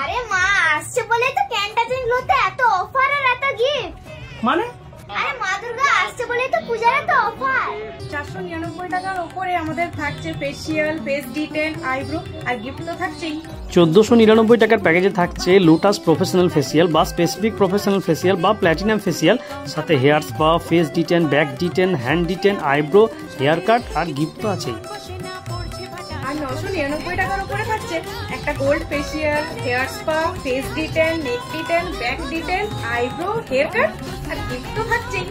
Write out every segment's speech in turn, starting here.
আরে মা আসছে বলে তো ক্যান্টাজিন গ্লোতে এত অফার আর এত গিফট। মানে? আরে মা দুর্গা আসছে বলে তো পূজার এত অফার। 499 টাকার উপরে আমাদের থাকছে ফেসিয়াল, ফেস ডিটেন, আইব্রো আর গিফট তো থাকছেই। 1499 টাকার প্যাকেজে থাকছে লোটাস প্রফেশনাল ফেসিয়াল বা স্পেসিফিক প্রফেশনাল ফেসিয়াল বা প্ল্যাটিনাম ফেসিয়াল, সাথে hair spa, face detan, back detan, hand detan, eyebrow, hair cut আর গিফট তো আছেই। আর 999 টাকার উপরে থাকছে একটা gold facial, hair spa, face detan, neck detan, back detan, eyebrow, hair cut আর গিফট তো থাকছেই।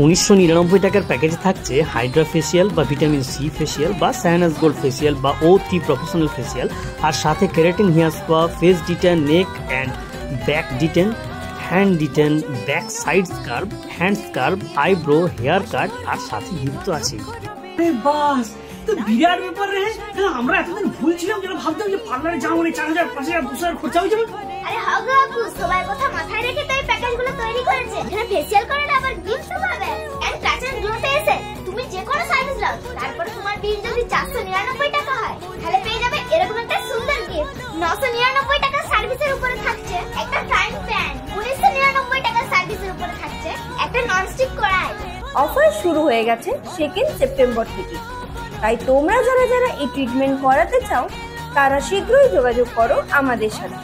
1999 টাকার প্যাকেজে থাকছে হাইড্রা ফেসিয়াল বা ভিটামিন সি ফেসিয়াল বা সায়ানাস গোল্ড ফেসিয়াল বা O3 প্রফেশনাল ফেসিয়াল, আর সাথে keratin hair spa, face detan, neck and back detan, hand detan, back side scrub, hand scrub, eyebrow, hair cut আর সাথে গিফট তো আছে। বাস তো বিরাট ব্যাপার রে। আমরা এতদিন ভুলছিলাম, যেন ভাবতাম যে পার্লারে যাওয়া মানে 4000 5000 2000 খরচা হয়ে যাবে। আরে হাগো আপু, সবাই কথা মাথায় রেখে তো এই প্যাকেজগুলো তৈরি করেছে। এখানে ফেসিয়াল করালে আবার গিফট পাবে। এন্ড কাচের গ্লোতে এসে তুমি যে কোনো সার্ভিস নাও, তারপরে তোমার বিল যদি 499 টাকা হয়, তাহলে পেয়ে যাবে এরকম একটা সুন্দর গিফট। 999 টাকা সার্ভিসের উপরে থাকছে একটা ফ্রাইং প্যান, 1999 টাকা সার্ভিসের উপরে থাকছে একটা ননস্টিক কড়াই। অফার শুরু হয়ে গেছে 2 সেপ্টেম্বর থেকে। তাই তোমরা যারা যারা এই ট্রিটমেন্ট করাতে চাও তারা শীঘ্রই যোগাযোগ করো আমাদের সাথে।